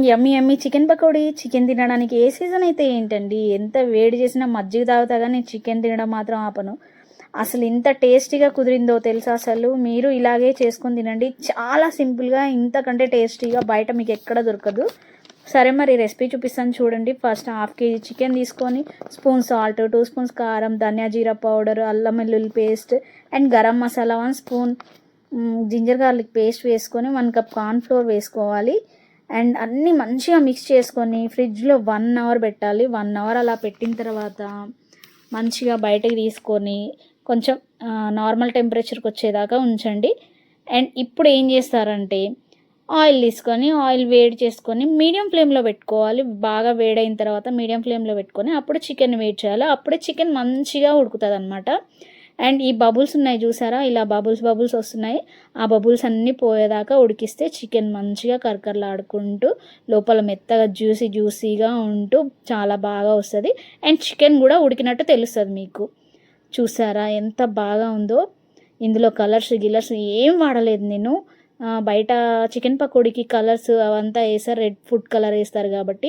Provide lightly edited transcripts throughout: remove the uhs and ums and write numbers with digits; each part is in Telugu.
యమ్మీ యమ్మీ చికెన్ పకోడీ. చికెన్ తినడానికి ఏ సీజన్ అయితే ఏంటండి, ఎంత వేడి చేసినా మజ్జిగ తాగుతా కానీ చికెన్ తినడం మాత్రం ఆపను. అసలు ఇంత టేస్టీగా కుదిరిందో తెలుసా అసలు. మీరు ఇలాగే చేసుకొని తినండి. చాలా సింపుల్గా, ఇంతకంటే టేస్టీగా బయట మీకు ఎక్కడ దొరకదు. సరే మరి రెసిపీ చూపిస్తాను చూడండి. ఫస్ట్ హాఫ్ కేజీ చికెన్ తీసుకొని స్పూన్ సాల్ట్, 2 స్పూన్స్ కారం, ధనియా జీరా పౌడర్, అల్లం వెల్లుల్లి paste and garam masala 1 spoon, ginger garlic paste వేసుకొని 1 కప్ కార్న్ ఫ్లోర్ వేసుకోవాలి. అండ్ అన్నీ మంచిగా మిక్స్ చేసుకొని ఫ్రిడ్జ్లో 1 అవర్ పెట్టాలి. 1 అవర్ అలా పెట్టిన తర్వాత మంచిగా బయటకు తీసుకొని కొంచెం నార్మల్ టెంపరేచర్కి వచ్చేదాకా ఉంచండి. అండ్ ఇప్పుడు ఏం చేస్తారంటే ఆయిల్ తీసుకొని ఆయిల్ వేడి చేసుకొని మీడియం ఫ్లేమ్లో పెట్టుకోవాలి. బాగా వేడైన తర్వాత మీడియం ఫ్లేమ్లో పెట్టుకొని అప్పుడు చికెన్ వేడి చేయాలి. అప్పుడే చికెన్ మంచిగా ఉడుకుతుంది అనమాట. అండ్ ఈ బబుల్స్ ఉన్నాయి చూసారా, ఇలా బబుల్స్ వస్తున్నాయి. ఆ బబుల్స్ అన్నీ పోయేదాకా ఉడికిస్తే చికెన్ మంచిగా కరకరలాడుకుంటూ లోపల మెత్తగా జ్యూసీగా ఉంటూ చాలా బాగా వస్తుంది. అండ్ చికెన్ కూడా ఉడికినట్టు తెలుస్తుంది మీకు. చూసారా ఎంత బాగా ఉందో. ఇందులో కలర్స్ ఏం వాడలేదు నేను. బయట చికెన్ పకోడీకి కలర్స్ అవంతా వేస్తారు, రెడ్ ఫుడ్ కలర్ వేస్తారు కాబట్టి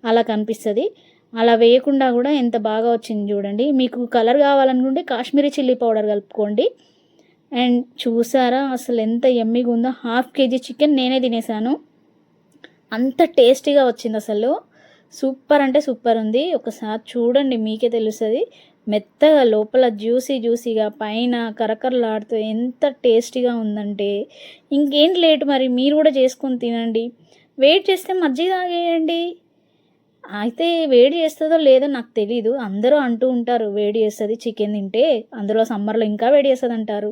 అలా కనిపిస్తుంది. అలా వేయకుండా కూడా ఎంత బాగా వచ్చింది చూడండి. మీకు కలర్ కావాలనుకుంటే కాశ్మీరీ చిల్లీ పౌడర్ కలుపుకోండి. అండ్ చూసారా అసలు ఎంత యమ్మీగా ఉందో. హాఫ్ కేజీ చికెన్ నేనే తినేసాను, అంత టేస్టీగా వచ్చింది అసలు. సూపర్ అంటే సూపర్ ఉంది. ఒకసారి చూడండి మీకే తెలుస్తుంది. మెత్తగా లోపల జ్యూసీగా పైన కరకరలాడుతూ ఎంత టేస్టీగా ఉందంటే ఇంకేంటి లేటు, మరి మీరు కూడా చేసుకొని తినండి. వెయిట్ చేస్తే మజ్జిగ తాగేయండి. అయితే వేడి చేస్తుందో లేదో నాకు తెలీదు, అందరూ అంటూ ఉంటారు వేడి చేస్తుంది చికెన్ తింటే, అందులో సమ్మర్లో ఇంకా వేడి చేస్తుంది అంటారు.